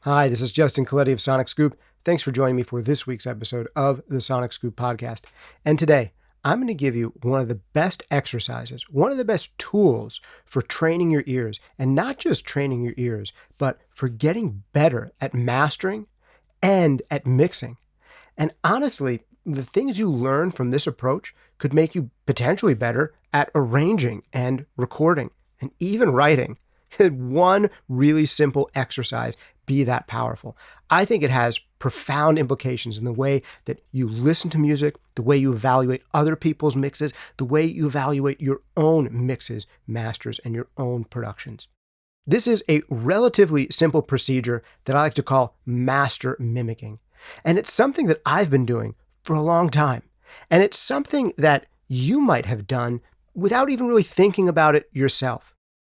Hi, this is Justin Colletti of SonicScoop. Thanks for joining me for this week's episode of the SonicScoop podcast. And today, I'm going to give you one of the best exercises, one of the best tools for training your ears, and not just training your ears, but for getting better at mastering and at mixing. And honestly, the things you learn from this approach could make you potentially better at arranging and recording and even writing. One really simple exercise be that powerful. I think it has profound implications in the way that you listen to music, the way you evaluate other people's mixes, the way you evaluate your own mixes, masters, and your own productions. This is a relatively simple procedure that I like to call master mimicking. And it's something that I've been doing for a long time. And it's something that you might have done without even really thinking about it yourself.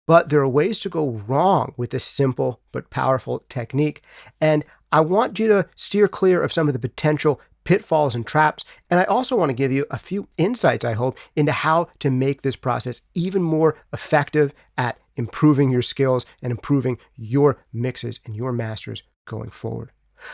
But there are ways to go wrong with this simple but powerful technique. And I want you to steer clear of some of the potential pitfalls and traps. And I also want to give you a few insights, I hope, into how to make this process even more effective at improving your skills and improving your mixes and your masters going forward.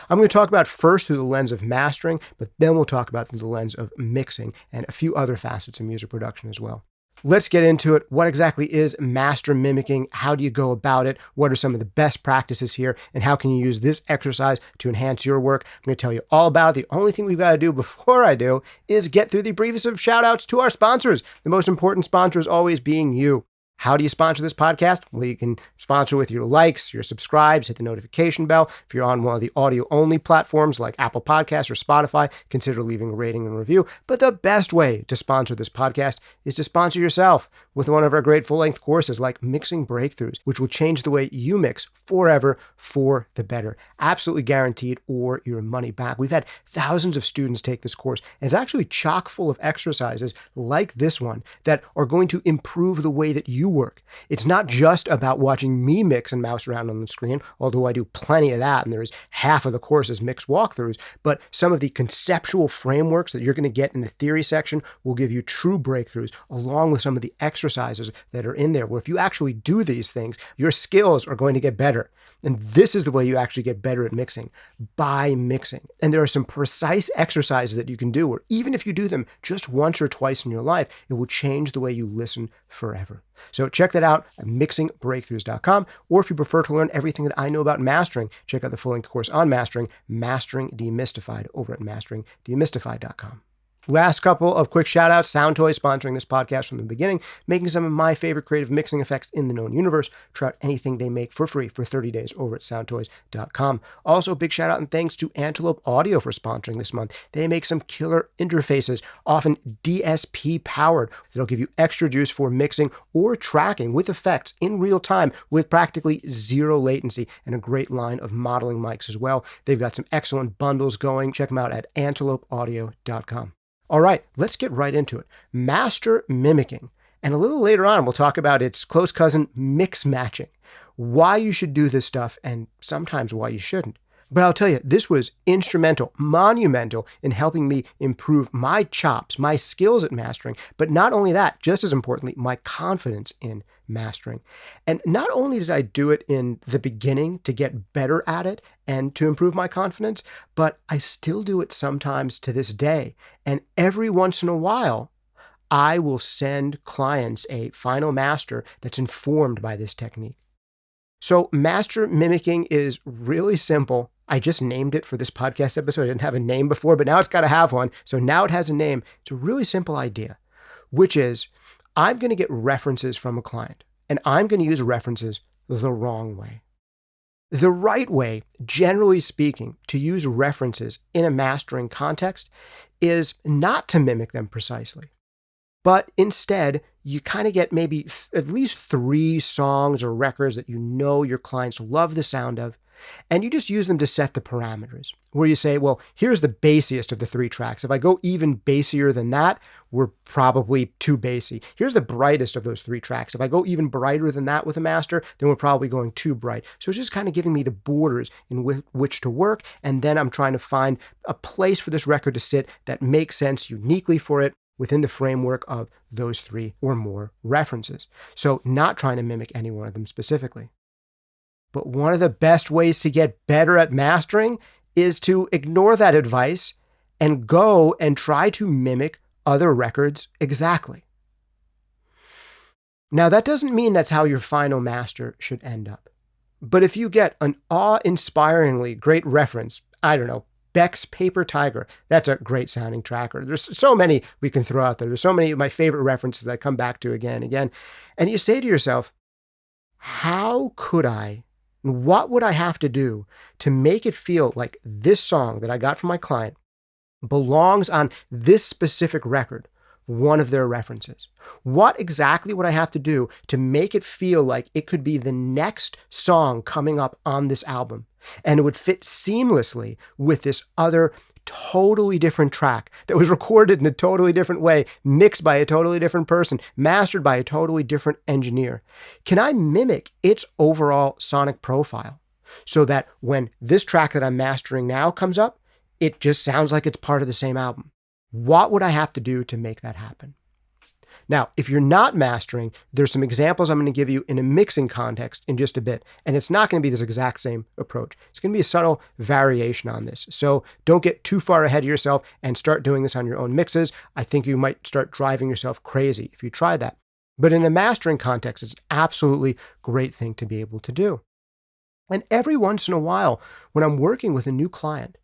I'm going to talk about first through the lens of mastering, but then we'll talk about through the lens of mixing and a few other facets of music production as well. Let's get into it. What exactly is master mimicking? How do you go about it? What are some of the best practices here? And how can you use this exercise to enhance your work? I'm going to tell you all about it. The only thing we've got to do before I do is get through the briefest of shout outs to our sponsors. The most important sponsor is always being you. How do you sponsor this podcast? Well, you can sponsor with your likes, your subscribes, hit the notification bell. If you're on one of the audio-only platforms like Apple Podcasts or Spotify, consider leaving a rating and review. But the best way to sponsor this podcast is to sponsor yourself with one of our great full-length courses like Mixing Breakthroughs, which will change the way you mix forever for the better. Absolutely guaranteed, or your money back. We've had thousands of students take this course, and it's actually chock full of exercises like this one that are going to improve the way that you work. It's not just about watching me mix and mouse around on the screen, although I do plenty of that, and there's half of the course is mix walkthroughs, but some of the conceptual frameworks that you're going to get in the theory section will give you true breakthroughs, along with some of the exercises that are in there, where if you actually do these things, your skills are going to get better. And this is the way you actually get better at mixing, by mixing. And there are some precise exercises that you can do, where even if you do them just once or twice in your life, it will change the way you listen forever. So check that out at mixingbreakthroughs.com, or if you prefer to learn everything that I know about mastering, check out the full-length course on mastering, Mastering Demystified, over at masteringdemystified.com. Last couple of quick shout-outs. Soundtoys sponsoring this podcast from the beginning, making some of my favorite creative mixing effects in the known universe. Try out anything they make for free for 30 days over at soundtoys.com. Also, big shout-out and thanks to Antelope Audio for sponsoring this month. They make some killer interfaces, often DSP-powered, that'll give you extra juice for mixing or tracking with effects in real time with practically zero latency, and a great line of modeling mics as well. They've got some excellent bundles going. Check them out at antelopeaudio.com. All right, let's get right into it. Master mimicking. And a little later on, we'll talk about its close cousin, mix matching. Why you should do this stuff, and sometimes why you shouldn't. But I'll tell you, this was instrumental, monumental in helping me improve my chops, my skills at mastering, but not only that, just as importantly, my confidence in mastering. And not only did I do it in the beginning to get better at it and to improve my confidence, but I still do it sometimes to this day. And every once in a while, I will send clients a final master that's informed by this technique. So master mimicking is really simple. I just named it for this podcast episode. I didn't have a name before, but now it's got to have one. So now it has a name. It's a really simple idea, which is I'm going to get references from a client, and I'm going to use references the wrong way. The right way, generally speaking, to use references in a mastering context is not to mimic them precisely. But instead, you kind of get maybe at least 3 songs or records that you know your clients love the sound of, and you just use them to set the parameters, where you say, well, here's the bassiest of the 3 tracks. If I go even bassier than that, we're probably too bassy. Here's the brightest of those 3 tracks. If I go even brighter than that with a master, then we're probably going too bright. So it's just kind of giving me the borders in which to work, and then I'm trying to find a place for this record to sit that makes sense uniquely for it within the framework of those 3 or more references. So not trying to mimic any one of them specifically. But one of the best ways to get better at mastering is to ignore that advice and go and try to mimic other records exactly. Now, that doesn't mean that's how your final master should end up. But if you get an awe-inspiringly great reference, I don't know, Beck's Paper Tiger, that's a great sounding tracker. There's so many we can throw out there. There's so many of my favorite references that I come back to again and again. And you say to yourself, how could I, what would I have to do to make it feel like this song that I got from my client belongs on this specific record, one of their references? What exactly would I have to do to make it feel like it could be the next song coming up on this album? And it would fit seamlessly with this other totally different track that was recorded in a totally different way, mixed by a totally different person, mastered by a totally different engineer. Can I mimic its overall sonic profile so that when this track that I'm mastering now comes up, it just sounds like it's part of the same album? What would I have to do to make that happen? Now, if you're not mastering, there's some examples I'm going to give you in a mixing context in just a bit, and it's not going to be this exact same approach. It's going to be a subtle variation on this. So don't get too far ahead of yourself and start doing this on your own mixes. I think you might start driving yourself crazy if you try that. But in a mastering context, it's an absolutely great thing to be able to do. And every once in a while, when I'm working with a new client,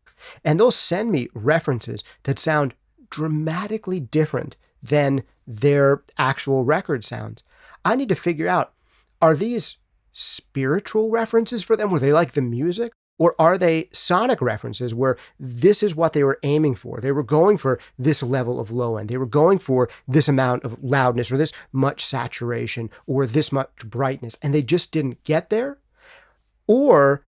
and they'll send me references that sound dramatically different than their actual record sounds, I need to figure out, are these spiritual references for them where they like the music? Or are they sonic references where this is what they were aiming for? They were going for this level of low end. They were going for this amount of loudness or this much saturation or this much brightness, and they just didn't get there? Or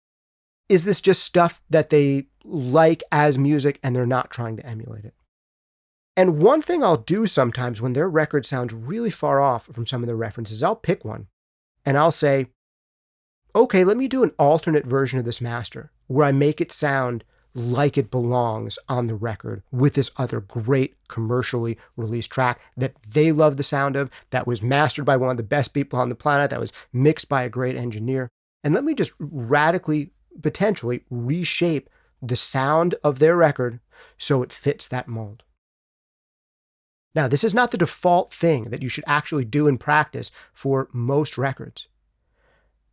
is this just stuff that they like as music and they're not trying to emulate it? And one thing I'll do sometimes when their record sounds really far off from some of the references, I'll pick one and I'll say, okay, let me do an alternate version of this master where I make it sound like it belongs on the record with this other great commercially released track that they love the sound of, that was mastered by one of the best people on the planet, that was mixed by a great engineer. And let me just radically, potentially reshape the sound of their record so it fits that mold. Now, this is not the default thing that you should actually do in practice for most records.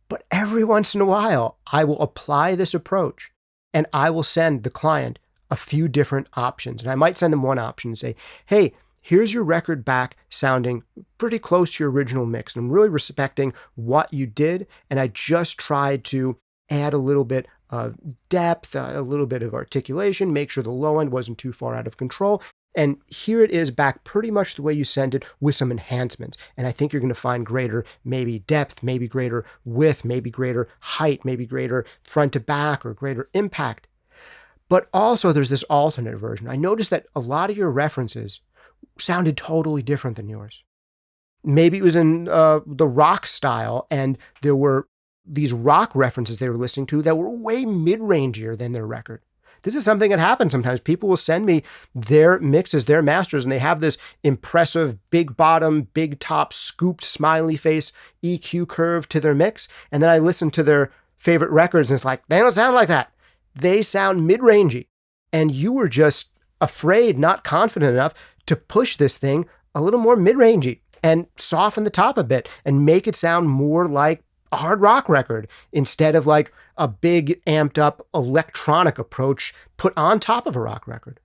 But every once in a while, I will apply this approach and I will send the client a few different options. And I might send them one option and say, hey, here's your record back sounding pretty close to your original mix. And I'm really respecting what you did. And I just tried to add a little bit of depth, a little bit of articulation, make sure the low end wasn't too far out of control. And here it is back pretty much the way you sent it with some enhancements. And I think you're going to find greater maybe depth, maybe greater width, maybe greater height, maybe greater front to back or greater impact. But also there's this alternate version. I noticed that a lot of your references sounded totally different than yours. Maybe it was in the rock style and there were these rock references they were listening to that were way mid-rangier than their record. This is something that happens sometimes. People will send me their mixes, their masters, and they have this impressive big bottom, big top, scooped smiley face EQ curve to their mix. And then I listen to their favorite records and it's like, they don't sound like that. They sound mid-rangey. And you were just afraid, not confident enough to push this thing a little more mid-rangey and soften the top a bit and make it sound more like a hard rock record instead of like a big amped up electronic approach put on top of a rock record.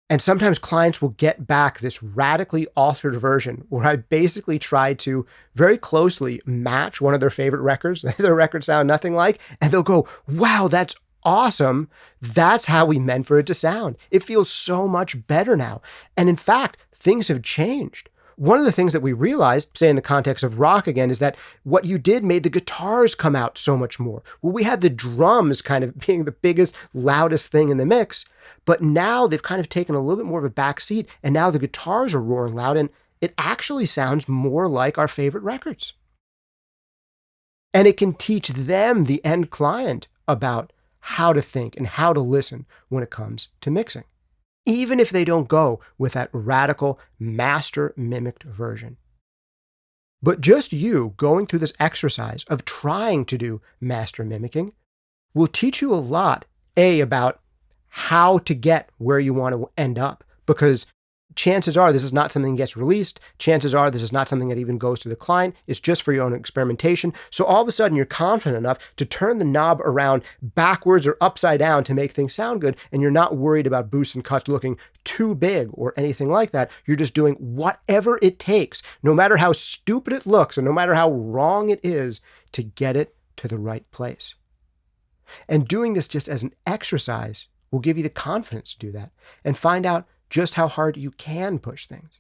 And sometimes clients will get back this radically altered version where I basically try to very closely match one of their favorite records, their record sound nothing like, and they'll go, wow, that's awesome. That's how we meant for it to sound. It feels so much better now. And in fact, things have changed. One of the things that we realized, say in the context of rock again, is that what you did made the guitars come out so much more. Well, we had the drums kind of being the biggest, loudest thing in the mix, but now they've kind of taken a little bit more of a back seat, and now the guitars are roaring loud, and it actually sounds more like our favorite records. And it can teach them, the end client, about how to think and how to listen when it comes to mixing, even if they don't go with that radical master mimicked version. But just you going through this exercise of trying to do master mimicking will teach you a lot, about how to get where you want to end up, because chances are this is not something that gets released. Chances are this is not something that even goes to the client. It's just for your own experimentation. So all of a sudden you're confident enough to turn the knob around backwards or upside down to make things sound good. And you're not worried about boosts and cuts looking too big or anything like that. You're just doing whatever it takes, no matter how stupid it looks and no matter how wrong it is, to get it to the right place. And doing this just as an exercise will give you the confidence to do that and find out just how hard you can push things.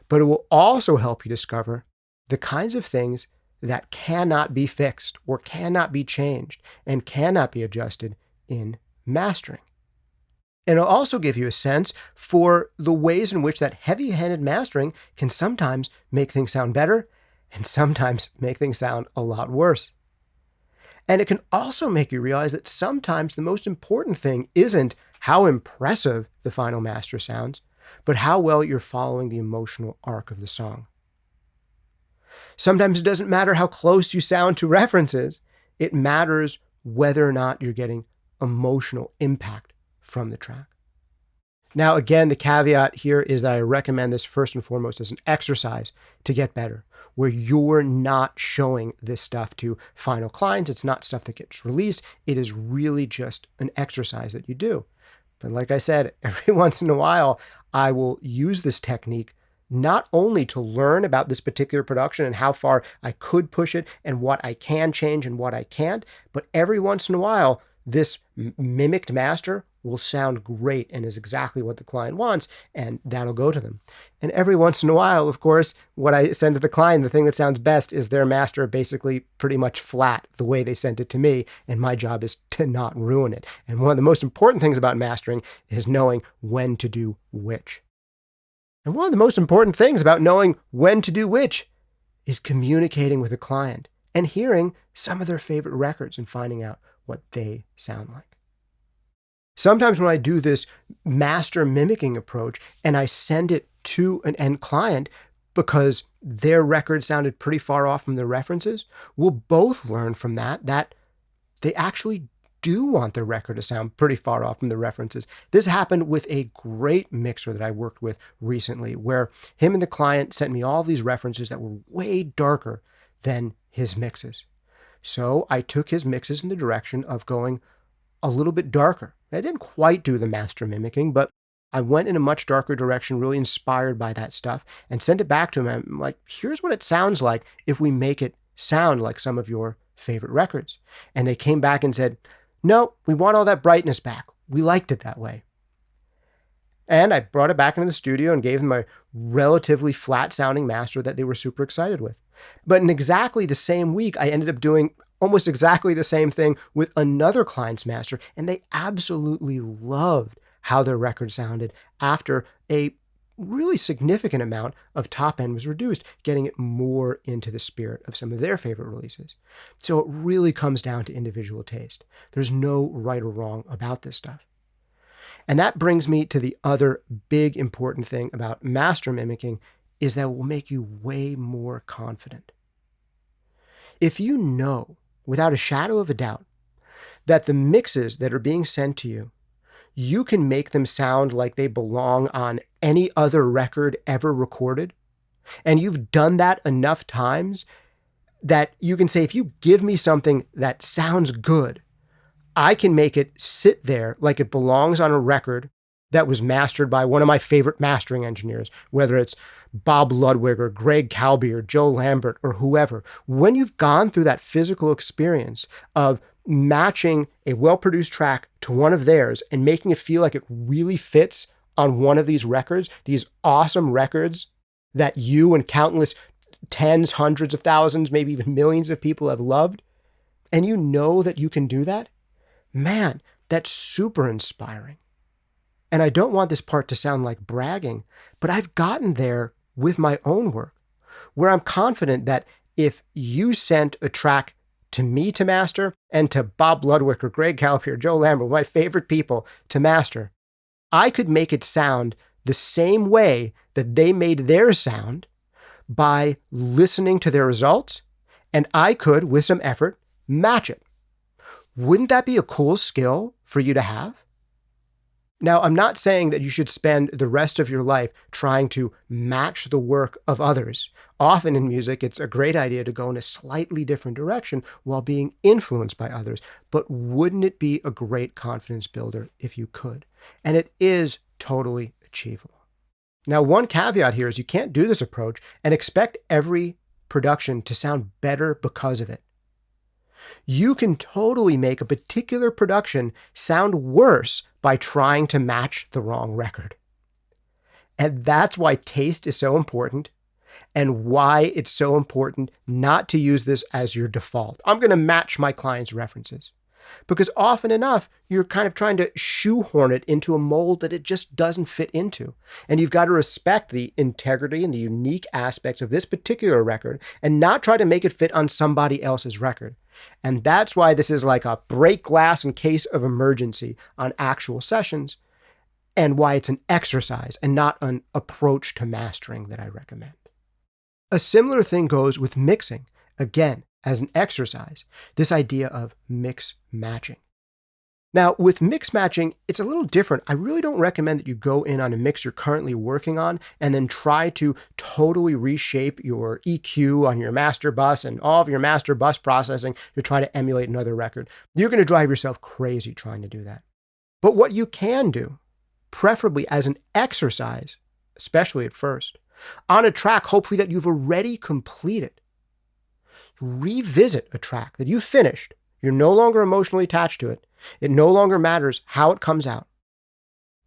But it will also help you discover the kinds of things that cannot be fixed or cannot be changed and cannot be adjusted in mastering. And it'll also give you a sense for the ways in which that heavy-handed mastering can sometimes make things sound better and sometimes make things sound a lot worse. And it can also make you realize that sometimes the most important thing isn't how impressive the final master sounds, but how well you're following the emotional arc of the song. Sometimes it doesn't matter how close you sound to references. It matters whether or not you're getting emotional impact from the track. Now, again, the caveat here is that I recommend this first and foremost as an exercise to get better, where you're not showing this stuff to final clients. It's not stuff that gets released. It is really just an exercise that you do. But like I said, every once in a while, I will use this technique not only to learn about this particular production and how far I could push it and what I can change and what I can't, but every once in a while, this mimicked master will sound great and is exactly what the client wants, and that'll go to them. And every once in a while, of course, what I send to the client, the thing that sounds best is their master basically pretty much flat the way they sent it to me, and my job is to not ruin it. And one of the most important things about mastering is knowing when to do which. And one of the most important things about knowing when to do which is communicating with the client and hearing some of their favorite records and finding out what they sound like. Sometimes when I do this master mimicking approach and I send it to an end client because their record sounded pretty far off from their references, we'll both learn from that they actually do want their record to sound pretty far off from the references. This happened with a great mixer that I worked with recently, where him and the client sent me all these references that were way darker than his mixes. So I took his mixes in the direction of going a little bit darker. I didn't quite do the master mimicking, but I went in a much darker direction, really inspired by that stuff, and sent it back to him. I'm like, here's what it sounds like if we make it sound like some of your favorite records. And they came back and said, no, we want all that brightness back. We liked it that way. And I brought it back into the studio and gave them a relatively flat sounding master that they were super excited with. But in exactly the same week, I ended up doing almost exactly the same thing with another client's master, and they absolutely loved how their record sounded after a really significant amount of top end was reduced, getting it more into the spirit of some of their favorite releases. So it really comes down to individual taste. There's no right or wrong about this stuff. And that brings me to the other big important thing about master mimicking, is that it will make you way more confident. If you know, without a shadow of a doubt, that the mixes that are being sent to you, you can make them sound like they belong on any other record ever recorded, and you've done that enough times that you can say, if you give me something that sounds good, I can make it sit there like it belongs on a record that was mastered by one of my favorite mastering engineers, whether it's Bob Ludwig or Greg Calby or Joe Lambert or whoever. When you've gone through that physical experience of matching a well-produced track to one of theirs and making it feel like it really fits on one of these records, these awesome records that you and countless tens, hundreds of thousands, maybe even millions of people have loved, and you know that you can do that, man, that's super inspiring. And I don't want this part to sound like bragging, but I've gotten there with my own work, where I'm confident that if you sent a track to me to master and to Bob Ludwig or Greg Calpe or Joe Lambert, my favorite people, to master, I could make it sound the same way that they made theirs sound, by listening to their results, and I could, with some effort, match it. Wouldn't that be a cool skill for you to have? Now, I'm not saying that you should spend the rest of your life trying to match the work of others. Often in music, it's a great idea to go in a slightly different direction while being influenced by others. But wouldn't it be a great confidence builder if you could? And it is totally achievable. Now, one caveat here is you can't do this approach and expect every production to sound better because of it. You can totally make a particular production sound worse by trying to match the wrong record. And that's why taste is so important and why it's so important not to use this as your default. I'm going to match my client's references. Because often enough, you're kind of trying to shoehorn it into a mold that it just doesn't fit into. And you've got to respect the integrity and the unique aspects of this particular record and not try to make it fit on somebody else's record. And that's why this is like a break glass in case of emergency on actual sessions, and why it's an exercise and not an approach to mastering that I recommend. A similar thing goes with mixing. Again, as an exercise, this idea of mix matching. Now, with mix matching, it's a little different. I really don't recommend that you go in on a mix you're currently working on and then try to totally reshape your EQ on your master bus and all of your master bus processing to try to emulate another record. You're going to drive yourself crazy trying to do that. But what you can do, preferably as an exercise, especially at first, on a track, hopefully that you've already completed, revisit a track that you finished. You're no longer emotionally attached to it. It no longer matters how it comes out.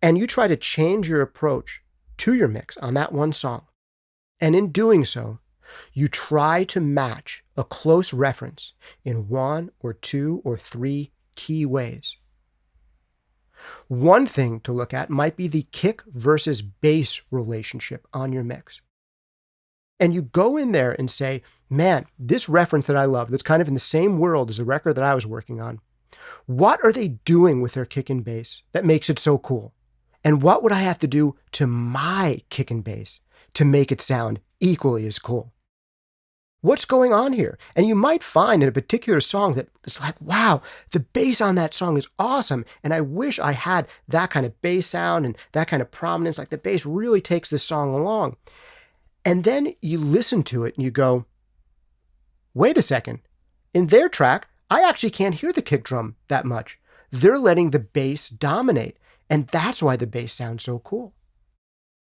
And you try to change your approach to your mix on that one song. And in doing so, you try to match a close reference in one or two or three key ways. One thing to look at might be the kick versus bass relationship on your mix. And you go in there and say, man, this reference that I love, that's kind of in the same world as the record that I was working on, what are they doing with their kick and bass that makes it so cool? And what would I have to do to my kick and bass to make it sound equally as cool? What's going on here? And you might find in a particular song that it's like, wow, the bass on that song is awesome. And I wish I had that kind of bass sound and that kind of prominence. Like the bass really takes this song along. And then you listen to it and you go, wait a second. In their track, I actually can't hear the kick drum that much. They're letting the bass dominate. And that's why the bass sounds so cool.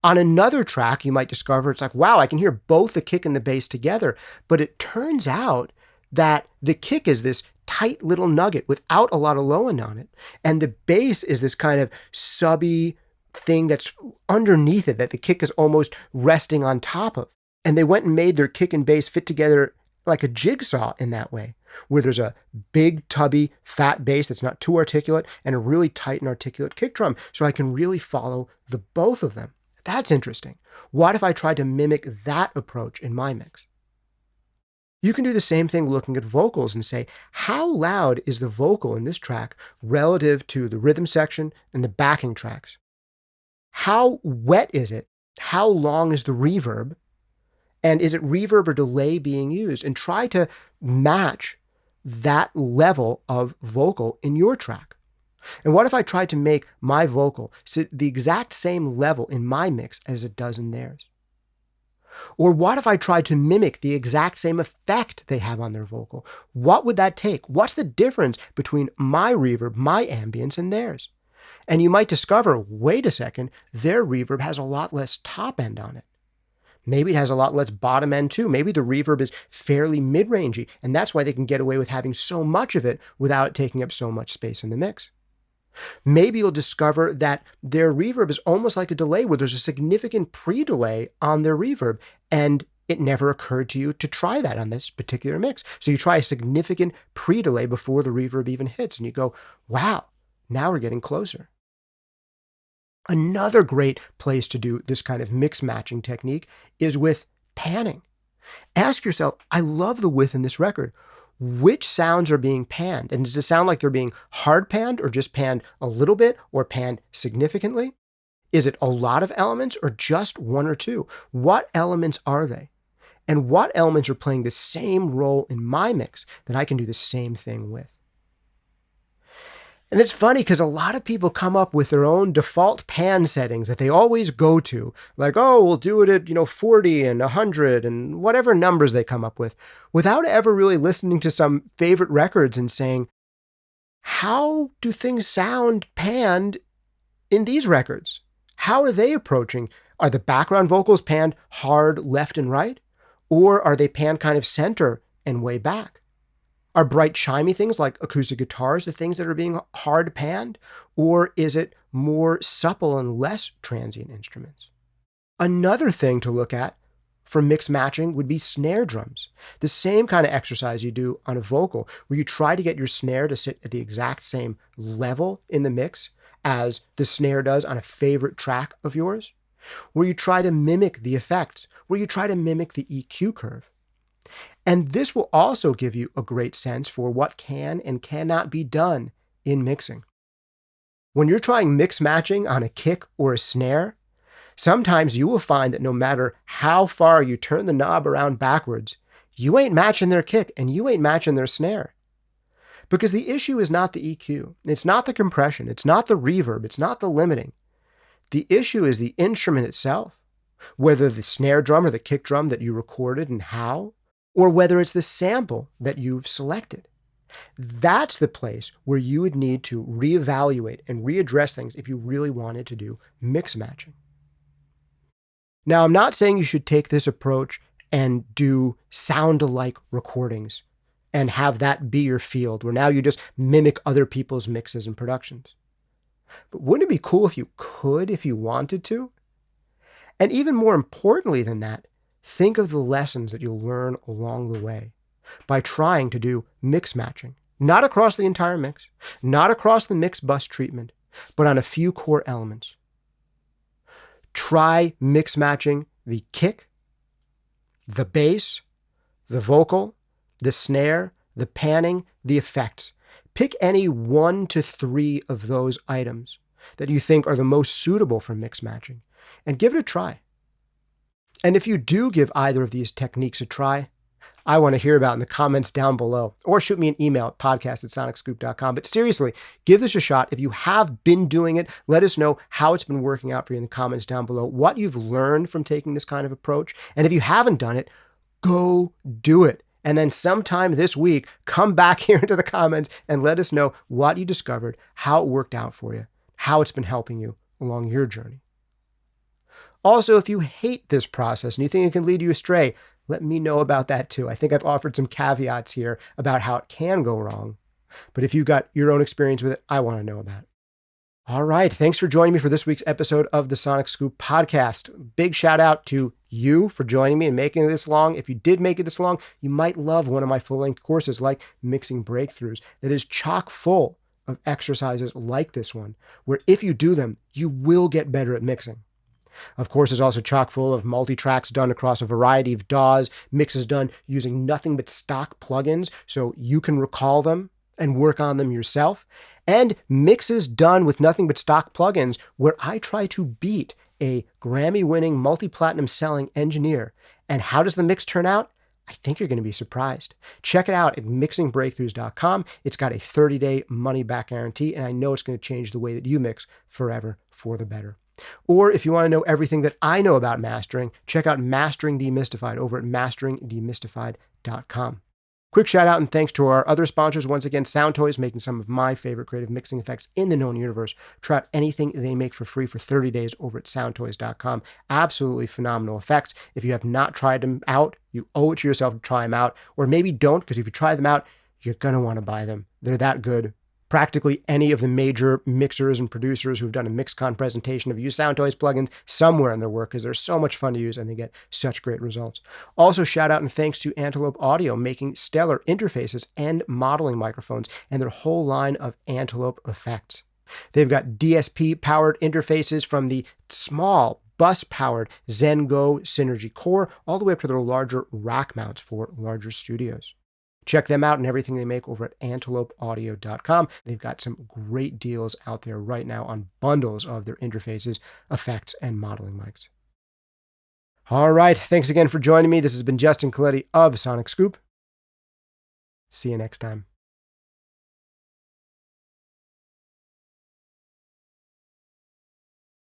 On another track, you might discover it's like, wow, I can hear both the kick and the bass together. But it turns out that the kick is this tight little nugget without a lot of low end on it. And the bass is this kind of subby thing that's underneath it that the kick is almost resting on top of. And they went and made their kick and bass fit together like a jigsaw in that way, where there's a big, tubby, fat bass that's not too articulate and a really tight and articulate kick drum. So I can really follow the both of them. That's interesting. What if I tried to mimic that approach in my mix? You can do the same thing looking at vocals and say, how loud is the vocal in this track relative to the rhythm section and the backing tracks? How wet is it? How long is the reverb? And is it reverb or delay being used? And try to match that level of vocal in your track. And what if I tried to make my vocal sit the exact same level in my mix as it does in theirs? Or what if I tried to mimic the exact same effect they have on their vocal? What would that take? What's the difference between my reverb, my ambience, and theirs? And you might discover, wait a second, their reverb has a lot less top end on it. Maybe it has a lot less bottom end too. Maybe the reverb is fairly mid-rangey, and that's why they can get away with having so much of it without it taking up so much space in the mix. Maybe you'll discover that their reverb is almost like a delay where there's a significant pre-delay on their reverb, and it never occurred to you to try that on this particular mix. So you try a significant pre-delay before the reverb even hits, and you go, wow, now we're getting closer. Another great place to do this kind of mix matching technique is with panning. Ask yourself, I love the width in this record. Which sounds are being panned? And does it sound like they're being hard panned or just panned a little bit or panned significantly? Is it a lot of elements or just one or two? What elements are they? And what elements are playing the same role in my mix that I can do the same thing with? And it's funny because a lot of people come up with their own default pan settings that they always go to, like, oh, we'll do it at, 40 and 100 and whatever numbers they come up with, without ever really listening to some favorite records and saying, how do things sound panned in these records? How are they approaching? Are the background vocals panned hard left and right? Or are they panned kind of center and way back? Are bright chimey things like acoustic guitars the things that are being hard panned? Or is it more supple and less transient instruments? Another thing to look at for mix matching would be snare drums. The same kind of exercise you do on a vocal, where you try to get your snare to sit at the exact same level in the mix as the snare does on a favorite track of yours, where you try to mimic the effects, where you try to mimic the EQ curve. And this will also give you a great sense for what can and cannot be done in mixing. When you're trying mix matching on a kick or a snare, sometimes you will find that no matter how far you turn the knob around backwards, you ain't matching their kick and you ain't matching their snare. Because the issue is not the EQ, it's not the compression, it's not the reverb, it's not the limiting. The issue is the instrument itself, whether the snare drum or the kick drum that you recorded and how, or whether it's the sample that you've selected. That's the place where you would need to reevaluate and readdress things if you really wanted to do mix matching. Now, I'm not saying you should take this approach and do sound-alike recordings and have that be your field, where now you just mimic other people's mixes and productions. But wouldn't it be cool if you could, if you wanted to? And even more importantly than that, think of the lessons that you'll learn along the way by trying to do mix matching, not across the entire mix, not across the mix bus treatment, but on a few core elements. Try mix matching the kick, the bass, the vocal, the snare, the panning, the effects. Pick any 1 to 3 of those items that you think are the most suitable for mix matching and give it a try. And if you do give either of these techniques a try, I want to hear about it in the comments down below, or shoot me an email at podcast@sonicscoop.com. But seriously, give this a shot. If you have been doing it, let us know how it's been working out for you in the comments down below, what you've learned from taking this kind of approach. And if you haven't done it, go do it. And then sometime this week, come back here into the comments and let us know what you discovered, how it worked out for you, how it's been helping you along your journey. Also, if you hate this process and you think it can lead you astray, let me know about that too. I think I've offered some caveats here about how it can go wrong. But if you've got your own experience with it, I want to know about it. All right. Thanks for joining me for this week's episode of the SonicScoop podcast. Big shout out to you for joining me and making it this long. If you did make it this long, you might love one of my full-length courses like Mixing Breakthroughs that is chock full of exercises like this one, where if you do them, you will get better at mixing. Of course, it's also chock full of multi-tracks done across a variety of DAWs, mixes done using nothing but stock plugins so you can recall them and work on them yourself, and mixes done with nothing but stock plugins where I try to beat a Grammy-winning, multi-platinum selling engineer. And how does the mix turn out? I think you're going to be surprised. Check it out at mixingbreakthroughs.com. It's got a 30-day money-back guarantee, and I know it's going to change the way that you mix forever for the better. Or if you want to know everything that I know about mastering, check out Mastering Demystified over at masteringdemystified.com. Quick shout out and thanks to our other sponsors. Once again, Sound Toys, making some of my favorite creative mixing effects in the known universe. Try out anything they make for free for 30 days over at soundtoys.com. Absolutely phenomenal effects. If you have not tried them out, you owe it to yourself to try them out. Or maybe don't, because if you try them out, you're going to want to buy them. They're that good. Practically any of the major mixers and producers who've done a MixCon presentation have used SoundToys plugins somewhere in their work because they're so much fun to use and they get such great results. Also, shout out and thanks to Antelope Audio, making stellar interfaces and modeling microphones and their whole line of Antelope effects. They've got DSP-powered interfaces from the small bus-powered Zen Go Synergy Core all the way up to their larger rack mounts for larger studios. Check them out and everything they make over at antelopeaudio.com. They've got some great deals out there right now on bundles of their interfaces, effects, and modeling mics. All right. Thanks again for joining me. This has been Justin Colletti of SonicScoop. See you next time.